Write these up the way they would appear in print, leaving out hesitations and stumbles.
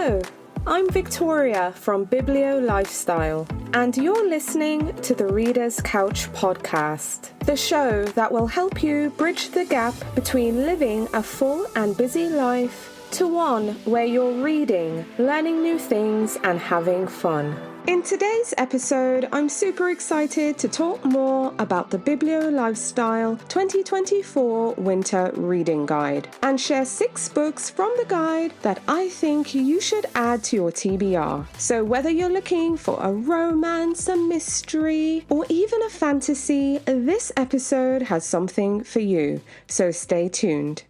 Hello, I'm Victoria from BiblioLifestyle, and you're listening to the Reader's Couch podcast, the show that will help you bridge the gap between living a full and busy life to one where you're reading, learning new things, and having fun. In today's episode, I'm super excited to talk more about the BiblioLifestyle 2024 Winter Reading Guide and share 6 books from the guide that I think you should add to your TBR. So whether you're looking for a romance, a mystery, or even a fantasy, this episode has something for you. So stay tuned.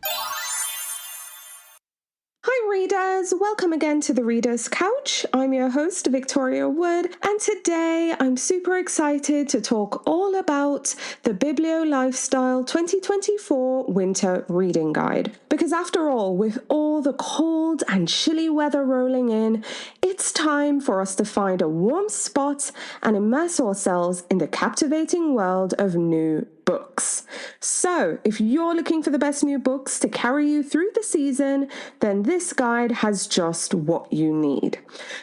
Hi readers, welcome again to the Reader's Couch. I'm your host Victoria Wood, and today I'm super excited to talk all about the BiblioLifestyle 2024 Winter Reading Guide. Because after all, with all the cold and chilly weather rolling in, it's time for us to find a warm spot and immerse ourselves in the captivating world of new books. So, if you're looking for the best new books to carry you through the season, then this guide has just what you need.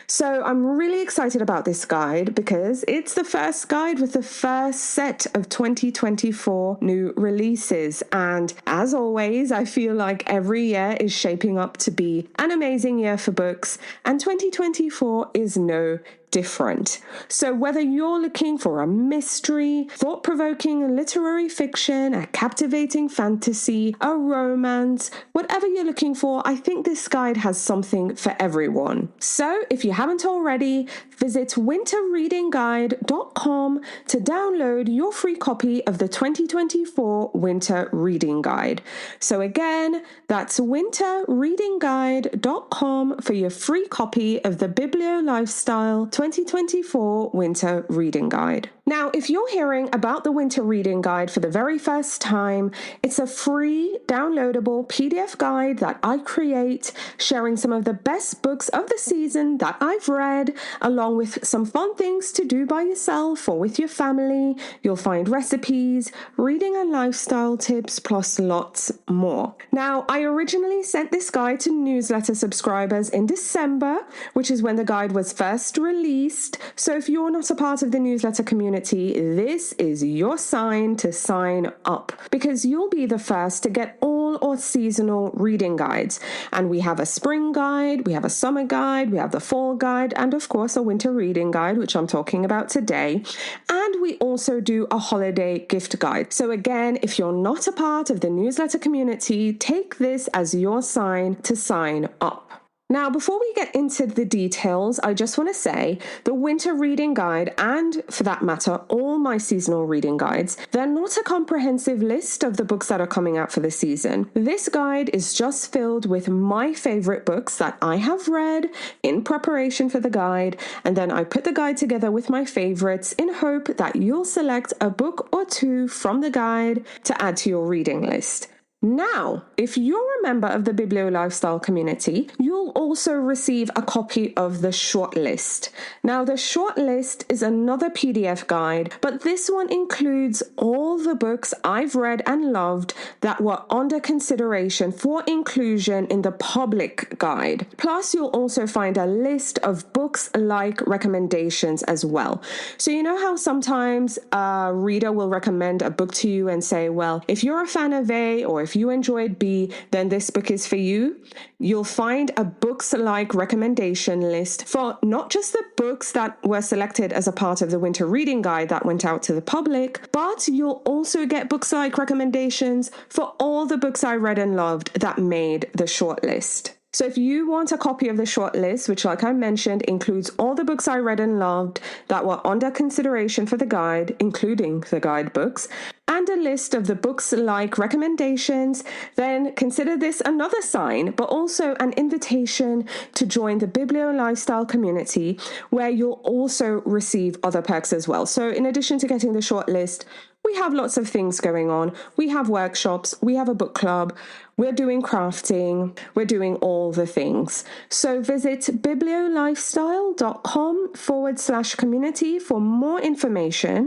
So, I'm really excited about this guide because it's the first guide with the first set of 2024 new releases. And as always, I feel like every year is shaping up to be an amazing year for books, and 2024 is no different. So whether you're looking for a mystery, thought-provoking literary fiction, a captivating fantasy, a romance, whatever you're looking for, I think this guide has something for everyone. So if you haven't already, visit winterreadingguide.com to download your free copy of the 2024 Winter Reading Guide. So again, that's winterreadingguide.com for your free copy of the BiblioLifestyle 2024 Winter Reading Guide. Now, if you're hearing about the Winter Reading Guide for the very first time, it's a free downloadable PDF guide that I create, sharing some of the best books of the season that I've read, along with some fun things to do by yourself or with your family. You'll find recipes, reading and lifestyle tips, plus lots more. Now, I originally sent this guide to newsletter subscribers in December, which is when the guide was first released. So if you're not a part of the newsletter community, this is your sign to sign up, because you'll be the first to get all our seasonal reading guides. And we have a spring guide, we have a summer guide, we have the fall guide, and of course a winter reading guide, which I'm talking about today. And we also do a holiday gift guide. So again, if you're not a part of the newsletter community, take this as your sign to sign up. Now, before we get into the details, I just want to say the Winter Reading Guide, and for that matter, all my seasonal reading guides, they're not a comprehensive list of the books that are coming out for the season. This guide is just filled with my favorite books that I have read in preparation for the guide, and then I put the guide together with my favorites in hope that you'll select a book or two from the guide to add to your reading list. Now, if you're a member of the BiblioLifestyle community, you'll also receive a copy of the shortlist. Now, the shortlist is another PDF guide, but this one includes all the books I've read and loved that were under consideration for inclusion in the public guide. Plus, you'll also find a list of books like recommendations as well. So you know how sometimes a reader will recommend a book to you and say, well, if you're a fan of A, or if you enjoyed B, then this book is for you. You'll find a books like recommendation list for not just the books that were selected as a part of the Winter Reading Guide that went out to the public, but you'll also get books like recommendations for all the books I read and loved that made the shortlist. So if you want a copy of the shortlist, which like I mentioned, includes all the books I read and loved that were under consideration for the guide, including the guidebooks, and a list of the books like recommendations, then consider this another sign, but also an invitation to join the BiblioLifestyle community, where you'll also receive other perks as well. So in addition to getting the shortlist, we have lots of things going on. We have workshops, we have a book club, we're doing crafting, we're doing all the things. So visit bibliolifestyle.com/community for more information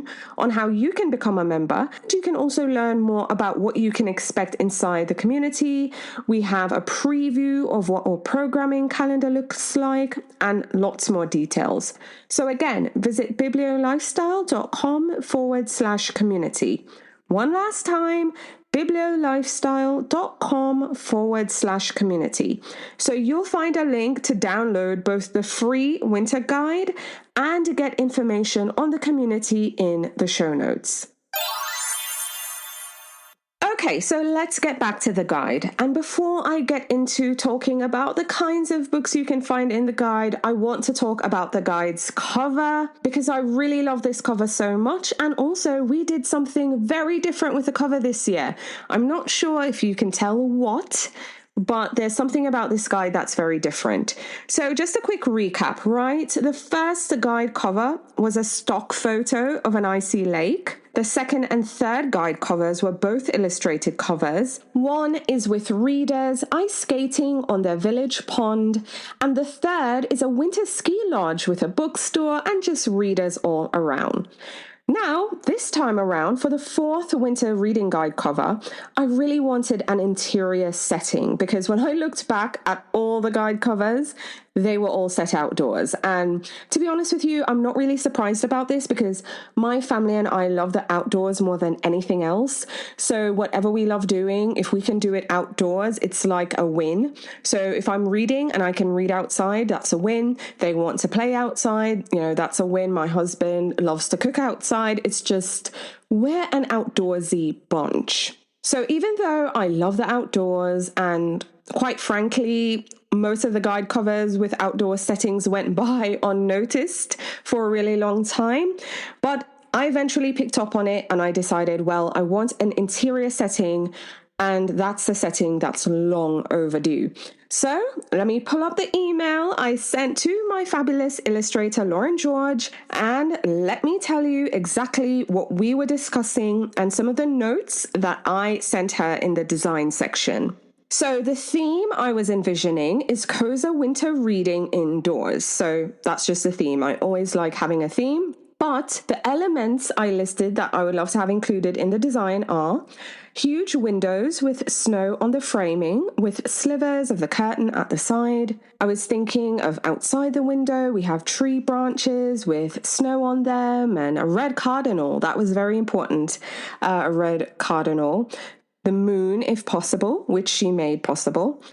on how you can become a member. You can also learn more about what you can expect inside the community. We have a preview of what our programming calendar looks like and lots more details. So again, visit bibliolifestyle.com/community. One last time, bibliolifestyle.com/community. So you'll find a link to download both the free winter guide and get information on the community in the show notes. Okay, so let's get back to the guide. And before I get into talking about the kinds of books you can find in the guide, I want to talk about the guide's cover because I really love this cover so much. And also, we did something very different with the cover this year. I'm not sure if you can tell what, but there's something about this guide that's very different. So just a quick recap, right? The first guide cover was a stock photo of an icy lake. The second and third guide covers were both illustrated covers. One is with readers ice skating on their village pond, and the third is a winter ski lodge with a bookstore and just readers all around. Now, this time around, for the fourth winter reading guide cover, I really wanted an interior setting because when I looked back at all the guide covers, they were all set outdoors. And to be honest with you, I'm not really surprised about this because my family and I love the outdoors more than anything else. So whatever we love doing, if we can do it outdoors, it's like a win. So if I'm reading and I can read outside, that's a win. They want to play outside, that's a win. My husband loves to cook outside. It's just, we're an outdoorsy bunch. So even though I love the outdoors and quite frankly, most of the guide covers with outdoor settings went by unnoticed for a really long time, but I eventually picked up on it and I decided, well, I want an interior setting and that's the setting that's long overdue. So let me pull up the email I sent to my fabulous illustrator, Lauren George, and let me tell you exactly what we were discussing and some of the notes that I sent her in the design section. So the theme I was envisioning is cozy winter reading indoors. So that's just a theme. I always like having a theme. But the elements I listed that I would love to have included in the design are huge windows with snow on the framing with slivers of the curtain at the side. I was thinking of outside the window, we have tree branches with snow on them and a red cardinal. That was very important, a red cardinal. The moon, if possible, which she made possible.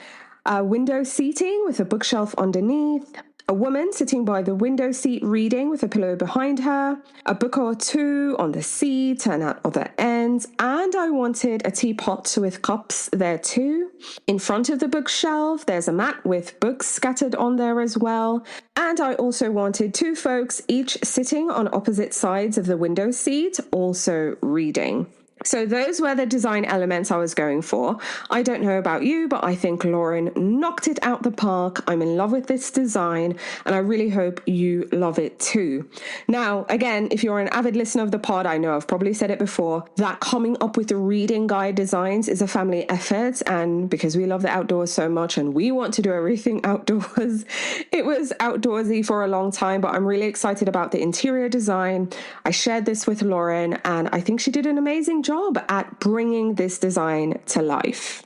Window seating with a bookshelf underneath. A woman sitting by the window seat reading with a pillow behind her. A book or two on the seat and at other ends. And I wanted a teapot with cups there too. In front of the bookshelf, there's a mat with books scattered on there as well. And I also wanted two folks each sitting on opposite sides of the window seat, also reading. So those were the design elements I was going for. I don't know about you, but I think Lauren knocked it out the park. I'm in love with this design, and I really hope you love it too. Now, again, if you're an avid listener of the pod, I know I've probably said it before, that coming up with the reading guide designs is a family effort, and because we love the outdoors so much and we want to do everything outdoors, it was outdoorsy for a long time, but I'm really excited about the interior design. I shared this with Lauren, and I think she did an amazing job at bringing this design to life.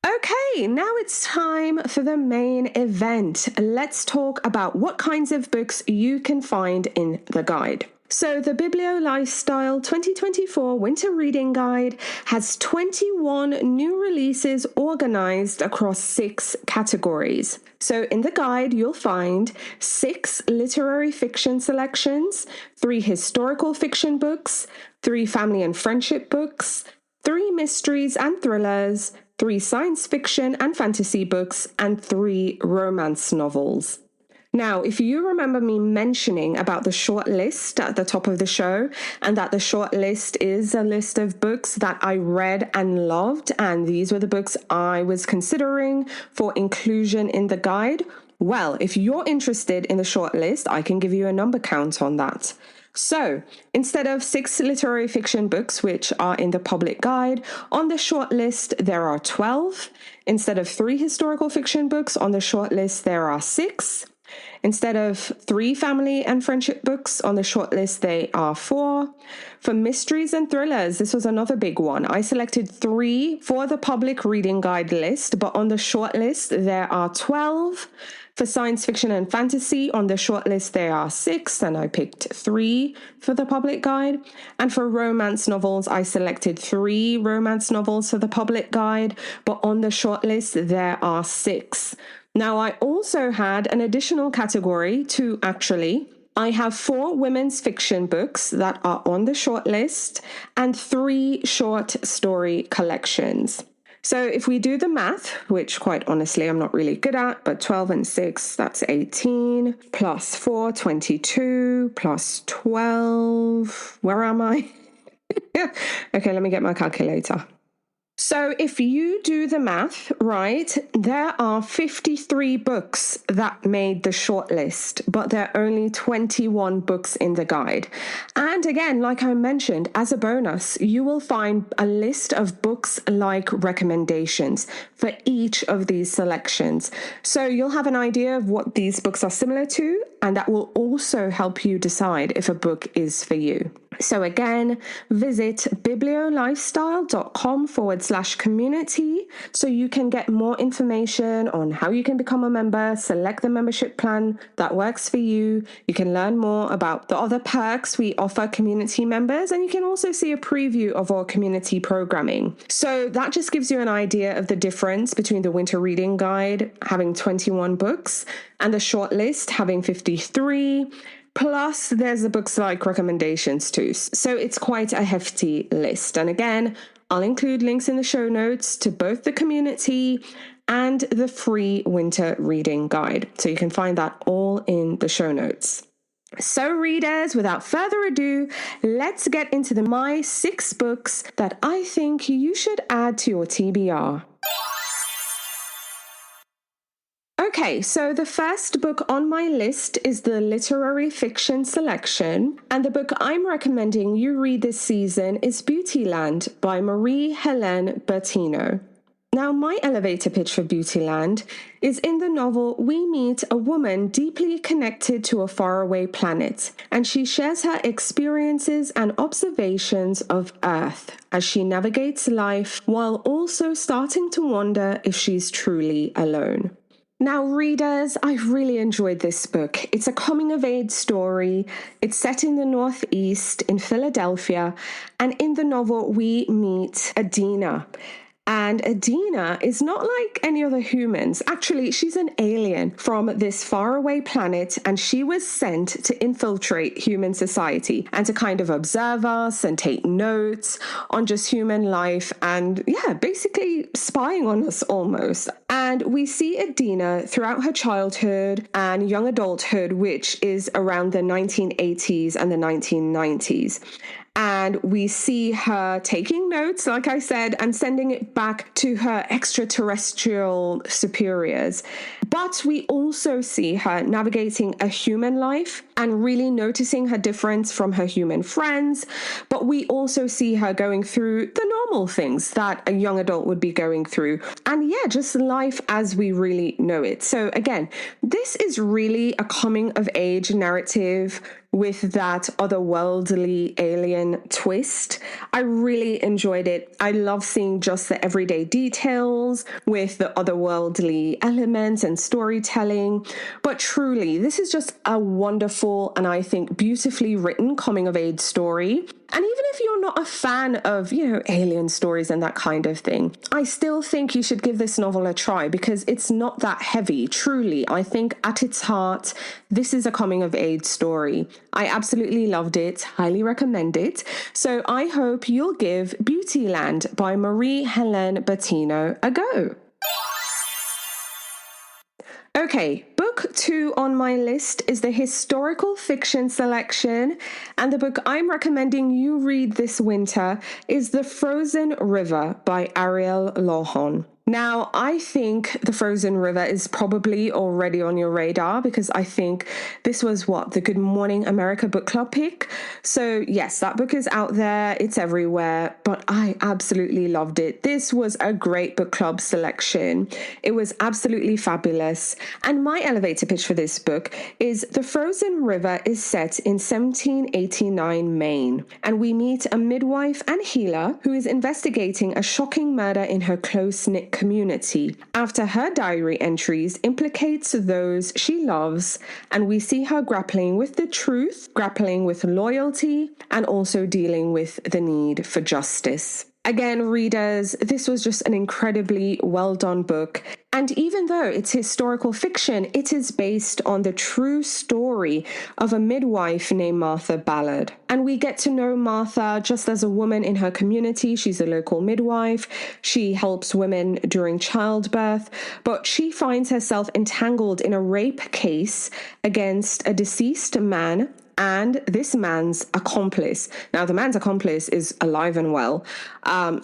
Okay, now it's time for the main event. Let's talk about what kinds of books you can find in the guide. So the BiblioLifestyle 2024 Winter Reading Guide has 21 new releases organized across 6 categories. So in the guide, you'll find 6 literary fiction selections, 3 historical fiction books, 3 family and friendship books, 3 mysteries and thrillers, 3 science fiction and fantasy books, and 3 romance novels. Now, if you remember me mentioning about the short list at the top of the show, and that the short list is a list of books that I read and loved, and these were the books I was considering for inclusion in the guide, well, if you're interested in the short list, I can give you a number count on that. So instead of 6 literary fiction books, which are in the public guide, on the shortlist there are 12. Instead of 3 historical fiction books, on the shortlist there are 6. Instead of 3 family and friendship books, on the shortlist they are 4. For mysteries and thrillers, this was another big one. I selected 3 for the public reading guide list, but on the shortlist there are 12. For science fiction and fantasy, on the shortlist there are 6, and I picked 3 for the public guide. And for romance novels, I selected 3 romance novels for the public guide, but on the shortlist there are 6. Now, I also had an additional category, 2 actually. I have 4 women's fiction books that are on the shortlist and 3 short story collections. So if we do the math, which quite honestly I'm not really good at, but 12 and 6, that's 18, plus 4, 22, plus 12, where am I? Okay, let me get my calculator. So if you do the math, right, there are 53 books that made the shortlist, but there are only 21 books in the guide. And again, like I mentioned, as a bonus, you will find a list of books like recommendations for each of these selections. So you'll have an idea of what these books are similar to, and that will also help you decide if a book is for you. So again, visit bibliolifestyle.com/community so you can get more information on how you can become a member, select the membership plan that works for you. You can learn more about the other perks we offer community members, and you can also see a preview of our community programming. So that just gives you an idea of the difference between the winter reading guide having 21 books and the shortlist having 53. Plus, there's the books like recommendations too. So it's quite a hefty list. And again, I'll include links in the show notes to both the community and the free winter reading guide. So you can find that all in the show notes. So readers, without further ado, let's get into my 6 books that I think you should add to your TBR. Okay, so the first book on my list is the literary fiction selection, and the book I'm recommending you read this season is Beautyland by Marie-Helene Bertino. Now, my elevator pitch for Beautyland is in the novel, we meet a woman deeply connected to a faraway planet, and she shares her experiences and observations of Earth as she navigates life while also starting to wonder if she's truly alone. Now, readers, I really enjoyed this book. It's a coming-of-age story. It's set in the Northeast, in Philadelphia, and in the novel, we meet Adina. And Adina is not like any other humans. Actually, she's an alien from this faraway planet, and she was sent to infiltrate human society and to kind of observe us and take notes on just human life and, basically spying on us almost. And we see Adina throughout her childhood and young adulthood, which is around the 1980s and the 1990s. And we see her taking notes, like I said, and sending it back to her extraterrestrial superiors. But we also see her navigating a human life and really noticing her difference from her human friends. But we also see her going through the normal things that a young adult would be going through. And just life as we really know it. So again, this is really a coming of age narrative with that otherworldly alien twist. I really enjoyed it. I love seeing just the everyday details with the otherworldly elements and storytelling. But truly, this is just a wonderful and I think beautifully written coming of age story. And even if you're not a fan of, alien stories and that kind of thing, I still think you should give this novel a try because it's not that heavy. Truly, I think at its heart, this is a coming of age story. I absolutely loved it, highly recommend it. So I hope you'll give Beautyland by Marie-Helene Bertino a go. Okay, book 2 on my list is the historical fiction selection, and the book I'm recommending you read this winter is The Frozen River by Ariel Lawhon. Now, I think The Frozen River is probably already on your radar because I think this was the Good Morning America book club pick. So yes, that book is out there. It's everywhere, but I absolutely loved it. This was a great book club selection. It was absolutely fabulous. And my elevator pitch for this book is The Frozen River is set in 1789 Maine, and we meet a midwife and healer who is investigating a shocking murder in her close-knit community after her diary entries implicates those she loves, and we see her grappling with the truth, grappling with loyalty, and also dealing with the need for justice. Again, readers, this was just an incredibly well done book. And even though it's historical fiction, it is based on the true story of a midwife named Martha Ballard. And we get to know Martha just as a woman in her community. She's a local midwife. She helps women during childbirth, but she finds herself entangled in a rape case against a deceased man and this man's accomplice. Now, the man's accomplice is alive and well.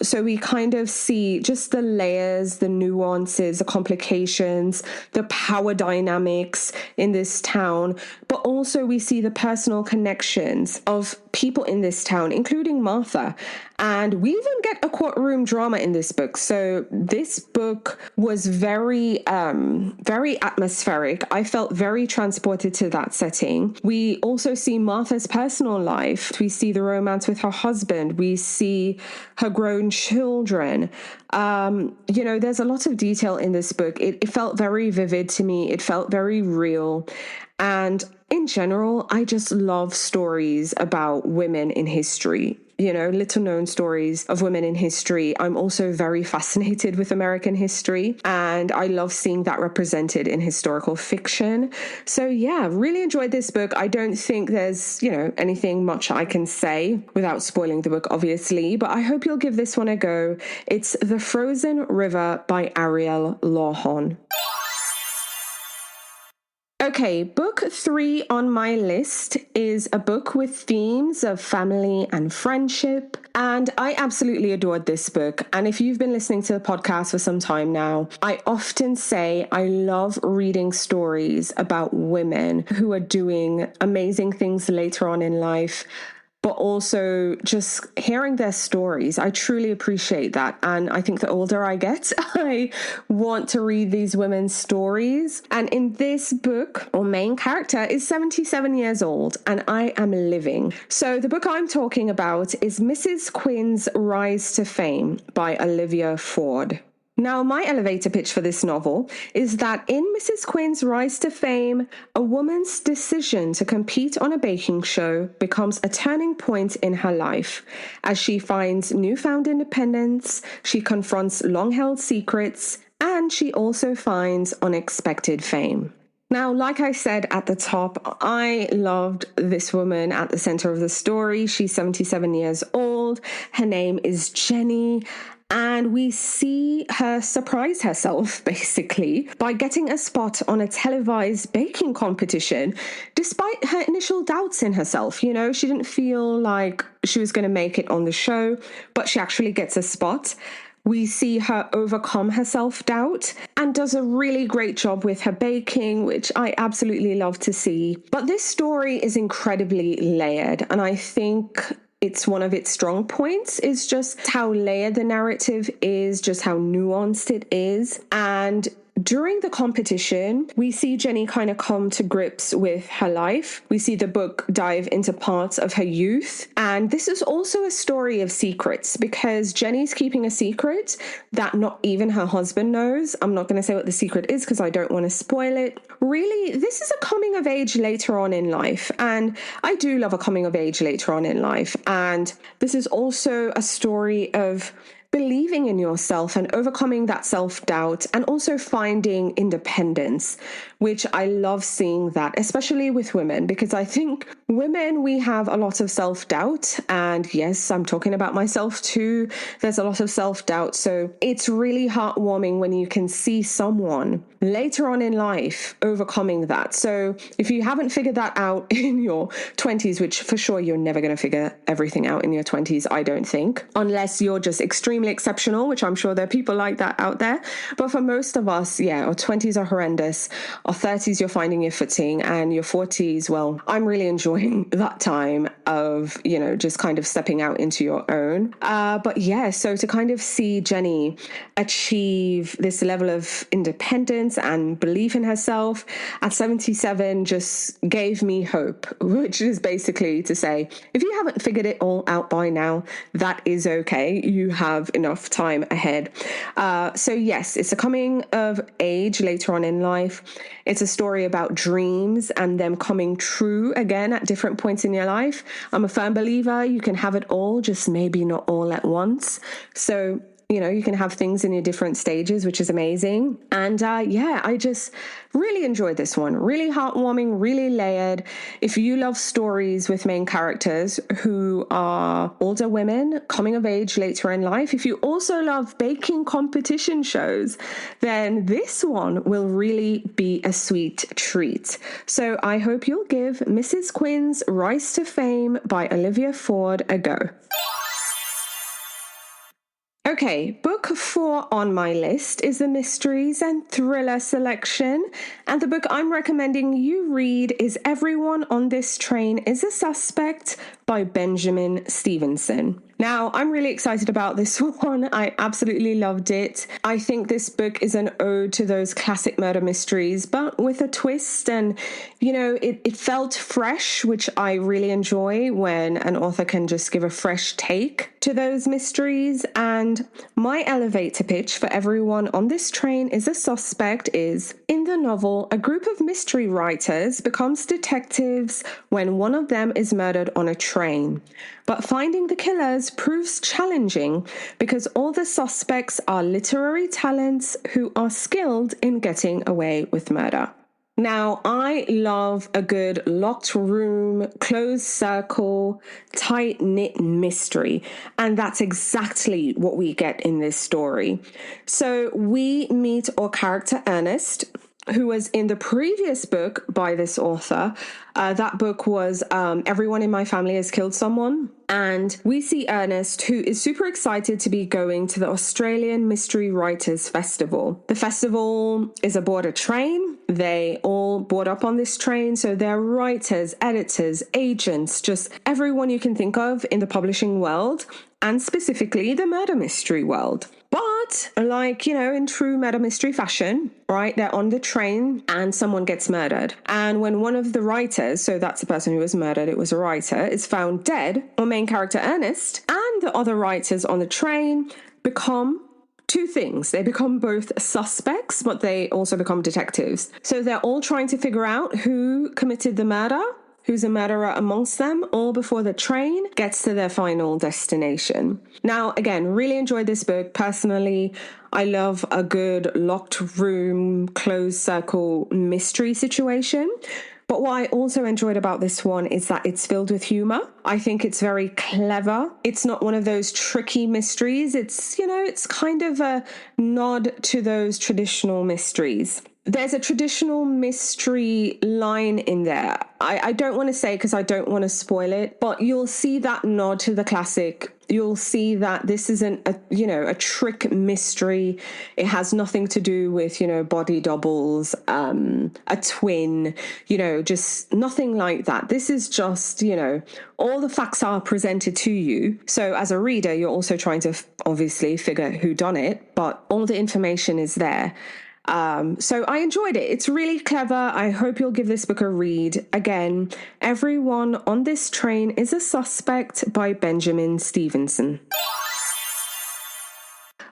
So we kind of see just the layers, the nuances, the complications, the power dynamics in this town. But also we see the personal connections of people in this town, including Martha. And we even get a courtroom drama in this book. So this book was very atmospheric. I felt very transported to that setting. We also see Martha's personal life. We see the romance with her husband. We see her grown children. There's a lot of detail in this book. It felt very vivid to me. It felt very real. And in general, I just love stories about women in history. Little known stories of women in history. I'm also very fascinated with American history, and I love seeing that represented in historical fiction. So yeah, really enjoyed this book. I don't think there's, anything much I can say without spoiling the book, obviously, but I hope you'll give this one a go. It's The Frozen River by Ariel Lawhon. Okay, book 3 on my list is a book with themes of family and friendship, and I absolutely adored this book. And if you've been listening to the podcast for some time now, I often say I love reading stories about women who are doing amazing things later on in life, but also just hearing their stories. I truly appreciate that. And I think the older I get, I want to read these women's stories. And in this book, our main character is 77 years old, and I am living. So the book I'm talking about is Mrs. Quinn's Rise to Fame by Olivia Ford. Now, my elevator pitch for this novel is that in Mrs. Quinn's Rise to Fame, a woman's decision to compete on a baking show becomes a turning point in her life. As she finds newfound independence, she confronts long-held secrets, and she also finds unexpected fame. Now, like I said at the top, I loved this woman at the center of the story. She's 77 years old. Her name is Jenny. And we see her surprise herself, basically, by getting a spot on a televised baking competition, despite her initial doubts in herself. She didn't feel like she was going to make it on the show, but she actually gets a spot. We see her overcome her self-doubt and does a really great job with her baking, which I absolutely love to see. But this story is incredibly layered, and I think it's one of its strong points is just how layered the narrative is, just how nuanced it is. And during the competition, we see Jenny kind of come to grips with her life. We see the book dive into parts of her youth. And this is also a story of secrets because Jenny's keeping a secret that not even her husband knows. I'm not going to say what the secret is because I don't want to spoil it. Really, this is a coming of age later on in life. And I do love a coming of age later on in life. And this is also a story of believing in yourself and overcoming that self-doubt and also finding independence, which I love seeing that, especially with women, because I think women, we have a lot of self-doubt. And yes, I'm talking about myself too. There's a lot of self-doubt. So it's really heartwarming when you can see someone later on in life overcoming that. So if you haven't figured that out in your 20s, which for sure you're never going to figure everything out in your 20s, I don't think, unless you're just extremely extremely exceptional, which I'm sure there are people like that out there. But for most of us, yeah, our 20s are horrendous. Our 30s, you're finding your footing, and your 40s, well, I'm really enjoying that time of, just kind of stepping out into your own. But yeah, so to kind of see Jenny achieve this level of independence and belief in herself at 77 just gave me hope, which is basically to say, if you haven't figured it all out by now, that is okay. You have enough time ahead. So yes, it's a coming of age later on in life. It's a story about dreams and them coming true again at different points in your life. I'm a firm believer you can have it all, just maybe not all at once. So you can have things in your different stages, which is amazing. And I just really enjoyed this one. Really heartwarming, really layered. If you love stories with main characters who are older women coming of age later in life, if you also love baking competition shows, then this one will really be a sweet treat. So I hope you'll give Mrs. Quinn's Rise to Fame by Olivia Ford a go. Okay, book 4 on my list is the Mysteries and Thriller selection, and the book I'm recommending you read is Everyone on This Train is a Suspect by Benjamin Stevenson. Now, I'm really excited about this one. I absolutely loved it. I think this book is an ode to those classic murder mysteries, but with a twist. And, it felt fresh, which I really enjoy when an author can just give a fresh take to those mysteries. And my elevator pitch for Everyone on This Train is a Suspect is, in the novel, a group of mystery writers becomes detectives when one of them is murdered on a train. But finding the killers proves challenging because all the suspects are literary talents who are skilled in getting away with murder. Now, I love a good locked room, closed circle, tight-knit mystery, and that's exactly what we get in this story. So we meet our character Ernest, who was in the previous book by this author. That book was Everyone in My Family Has Killed Someone. And we see Ernest, who is super excited to be going to the Australian Mystery Writers Festival. The festival is aboard a train. They all board up on this train. So they're writers, editors, agents, just everyone you can think of in the publishing world, and specifically the murder mystery world. But in true murder mystery fashion, right, they're on the train and someone gets murdered. And when one of the writers, so that's the person who was murdered, it was a writer, is found dead, our main character Ernest and the other writers on the train become two things. They become both suspects, but they also become detectives. So they're all trying to figure out who committed the murder, who's a murderer amongst them, all before the train gets to their final destination. Now, again, really enjoyed this book. Personally, I love a good locked room, closed circle mystery situation. But what I also enjoyed about this one is that it's filled with humor. I think it's very clever. It's not one of those tricky mysteries. It's kind of a nod to those traditional mysteries. There's a traditional mystery line in there. I don't want to say because I don't want to spoil it, but you'll see that nod to the classic. You'll see that this isn't a trick mystery. It has nothing to do with, body doubles, a twin, just nothing like that. This is just, all the facts are presented to you. So as a reader, you're also trying to obviously figure who done it, but all the information is there. So I enjoyed it. It's really clever. I hope you'll give this book a read. Again, Everyone on This Train is a Suspect by Benjamin Stevenson.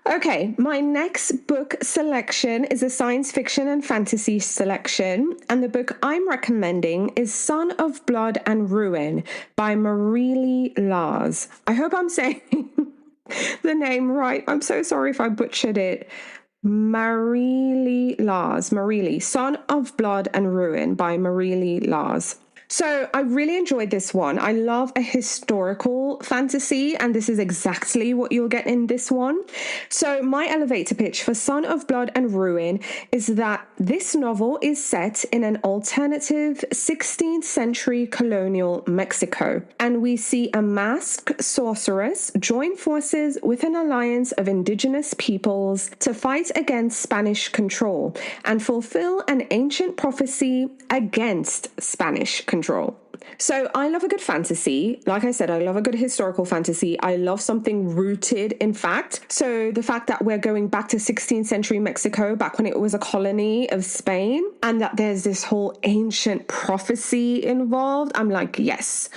Okay, my next book selection is a science fiction and fantasy selection, and the book I'm recommending is Son of Blood and Ruin by Marie Lars. I hope I'm saying the name right. I'm so sorry if I butchered it. Marie Lars, Son of Blood and Ruin by Marie Lars. So I really enjoyed this one. I love a historical fantasy, and this is exactly what you'll get in this one. So my elevator pitch for Son of Blood and Ruin is that this novel is set in an alternative 16th century colonial Mexico, and we see a masked sorceress join forces with an alliance of indigenous peoples to fight against Spanish control and fulfill an ancient prophecy against Spanish control. So I love a good fantasy. Like I said, I love a good historical fantasy. I love something rooted in fact. So the fact that we're going back to 16th century Mexico, back when it was a colony of Spain, and that there's this whole ancient prophecy involved, I'm like, yes.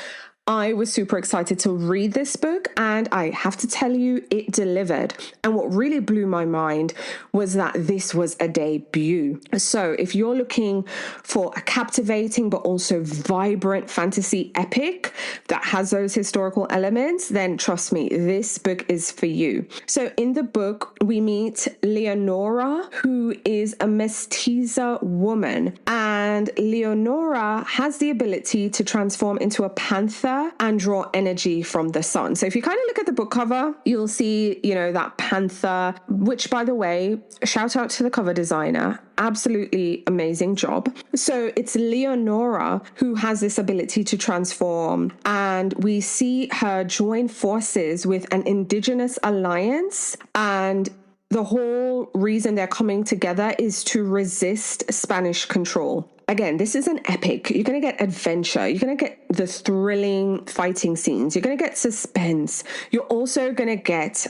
I was super excited to read this book, and I have to tell you, it delivered. And what really blew my mind was that this was a debut. So if you're looking for a captivating but also vibrant fantasy epic that has those historical elements, then trust me, this book is for you. So in the book, we meet Leonora, who is a mestiza woman, and Leonora has the ability to transform into a panther and draw energy from the sun. So if you kind of look at the book cover, you'll see, that panther, which, by the way, shout out to the cover designer. Absolutely amazing job. So it's Leonora who has this ability to transform, and we see her join forces with an indigenous alliance, and the whole reason they're coming together is to resist Spanish control. Again, this is an epic. You're going to get adventure. You're going to get the thrilling fighting scenes. You're going to get suspense. You're also going to get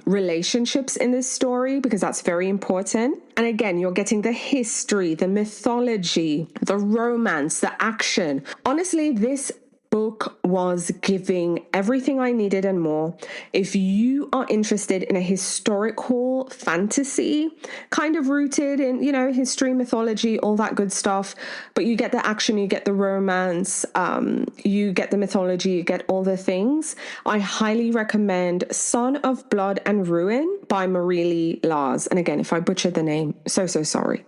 relationships in this story, because that's very important. And again, you're getting the history, the mythology, the romance, the action. Honestly, this book was giving everything I needed and more. If you are interested in a historical fantasy, kind of rooted in, history, mythology, all that good stuff, but you get the action, you get the romance, you get the mythology, you get all the things, I highly recommend Son of Blood and Ruin by Marie Lars. And again, if I butchered the name, so sorry.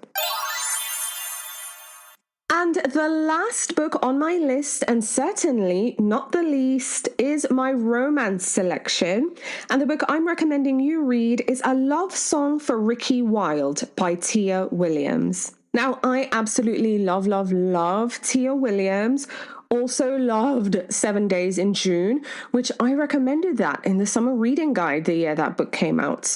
And the last book on my list, and certainly not the least, is my romance selection. And the book I'm recommending you read is A Love Song for Ricky Wilde by Tia Williams. Now, I absolutely love Tia Williams. Also loved 7 Days in June, which I recommended that in the summer reading guide the year that book came out.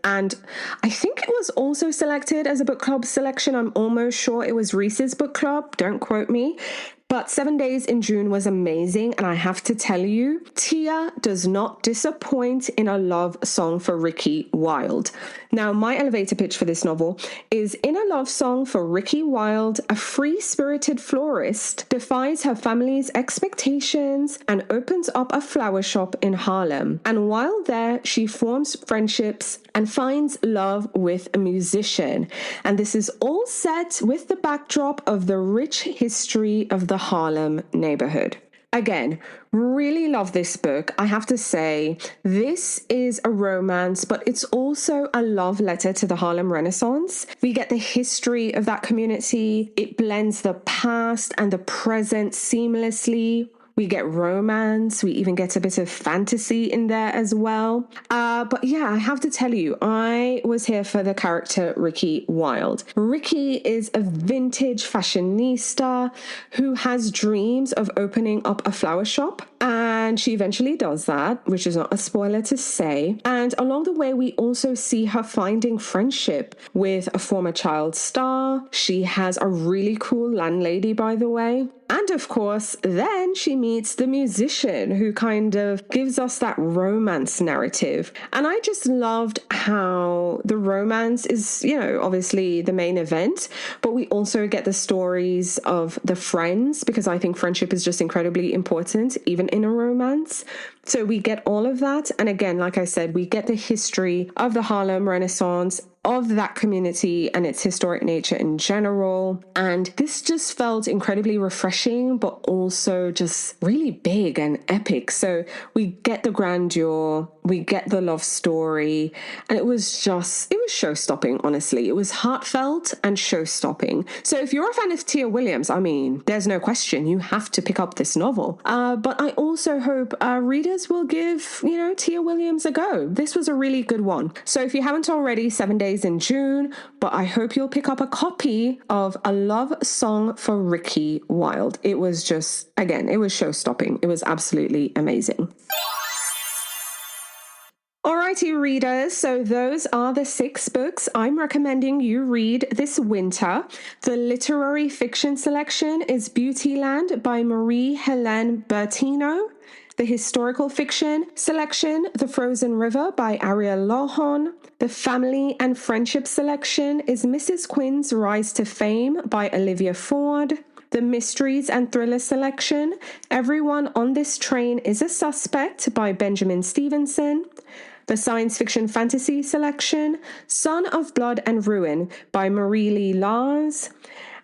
And I think it was also selected as a book club selection. I'm almost sure it was Reese's book club. Don't quote me. But 7 Days in June was amazing, and I have to tell you, Tia does not disappoint in a love song for Ricky Wilde. Now, my elevator pitch for this novel is: in A Love Song for Ricky Wilde, a free-spirited florist defies her family's expectations and opens up a flower shop in Harlem. And while there, she forms friendships and finds love with a musician. And this is all set with the backdrop of the rich history of the Harlem neighborhood. Again, really love this book. I have to say, this is a romance, but it's also a love letter to the Harlem Renaissance. We get the history of that community. It blends the past and the present seamlessly. We get romance. We even get a bit of fantasy in there as well. But yeah, I have to tell you, I was here for the character Ricky Wilde. Ricky is a vintage fashionista who has dreams of opening up a flower shop. And she eventually does that, which is not a spoiler to say. And along the way, we also see her finding friendship with a former child star. She has a really cool landlady, by the way. And of course, then she meets the musician who kind of gives us that romance narrative. And I just loved how the romance is, obviously the main event, but we also get the stories of the friends, because I think friendship is just incredibly important, even in a romance. So we get all of that. And again, like I said, we get the history of the Harlem Renaissance, of that community and its historic nature in general. And this just felt incredibly refreshing, but also just really big and epic. So we get the grandeur, we get the love story, and it was show-stopping, honestly. It was heartfelt and show-stopping. So if you're a fan of Tia Williams, I mean, there's no question, you have to pick up this novel. But I also hope readers will give, Tia Williams a go. This was a really good one. So if you haven't already, 7 Days in June, but I hope you'll pick up a copy of A Love Song for Ricky Wilde. It was just, again, it was show-stopping. It was absolutely amazing. Alrighty, readers, so those are the 6 books I'm recommending you read this winter. The literary fiction selection is Beautyland by Marie-Helene Bertino. The historical fiction selection, The Frozen River by Ariel Lawhon. The family and friendship selection is Mrs. Quinn's Rise to Fame by Olivia Ford. The mysteries and thriller selection, Everyone on This Train is a Suspect by Benjamin Stevenson. The science fiction fantasy selection, Son of Blood and Ruin by Marie Lee Lars.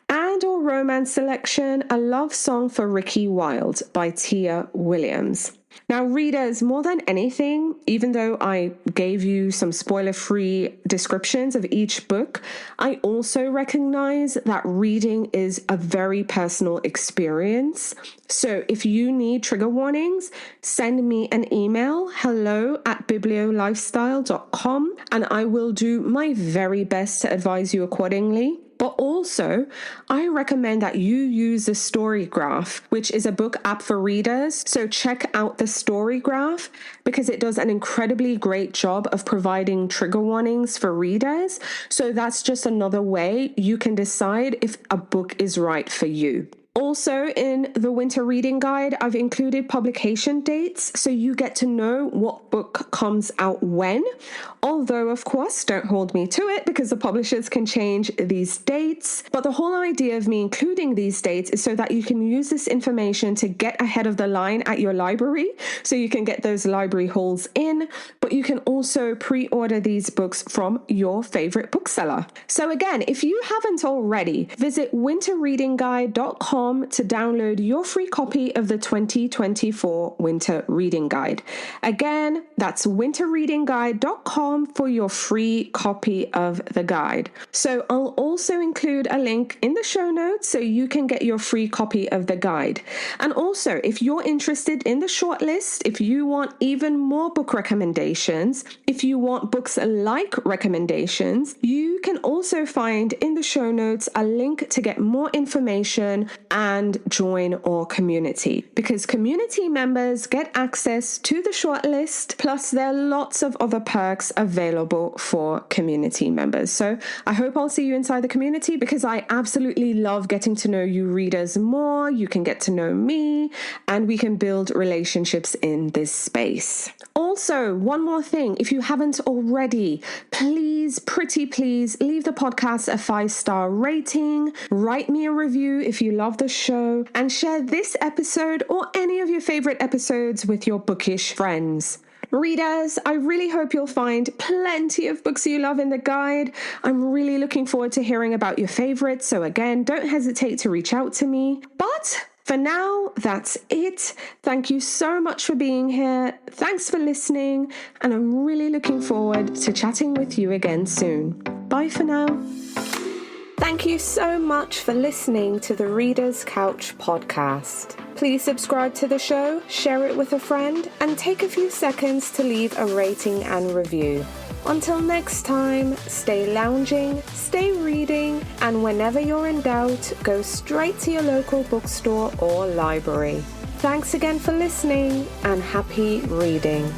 And our romance selection, A Love Song for Ricky Wilde by Tia Williams. Now, readers, more than anything, even though I gave you some spoiler-free descriptions of each book, I also recognize that reading is a very personal experience. So if you need trigger warnings, send me an email, hello@BiblioLifestyle.com, and I will do my very best to advise you accordingly. But also, I recommend that you use the Story Graph, which is a book app for readers. So check out the Story Graph because it does an incredibly great job of providing trigger warnings for readers. So that's just another way you can decide if a book is right for you. Also, in the winter reading guide, I've included publication dates so you get to know what book comes out when. Although, of course, don't hold me to it because the publishers can change these dates. But the whole idea of me including these dates is so that you can use this information to get ahead of the line at your library so you can get those library hauls in. But you can also pre-order these books from your favorite bookseller. So again, if you haven't already, visit winterreadingguide.com to download your free copy of the 2024 Winter Reading Guide. Again, that's winterreadingguide.com for your free copy of the guide. So I'll also include a link in the show notes so you can get your free copy of the guide. And also, if you're interested in the shortlist, if you want even more book recommendations, if you want books like recommendations, you can also find in the show notes a link to get more information and join our community, because community members get access to the shortlist, plus there are lots of other perks available for community members. So I hope I'll see you inside the community because I absolutely love getting to know you readers more. You can get to know me and we can build relationships in this space. Also, one more thing, if you haven't already, please, pretty please, leave the podcast a 5-star rating, write me a review if you love the show, and share this episode or any of your favorite episodes with your bookish friends. Readers, I really hope you'll find plenty of books you love in the guide. I'm really looking forward to hearing about your favorites, so again, don't hesitate to reach out to me. But for now, that's it. Thank you so much for being here. Thanks for listening, and I'm really looking forward to chatting with you again soon. Bye for now. Thank you so much for listening to the Reader's Couch podcast. Please subscribe to the show, share it with a friend, and take a few seconds to leave a rating and review. Until next time, stay lounging, stay reading, and whenever you're in doubt, go straight to your local bookstore or library. Thanks again for listening, and happy reading.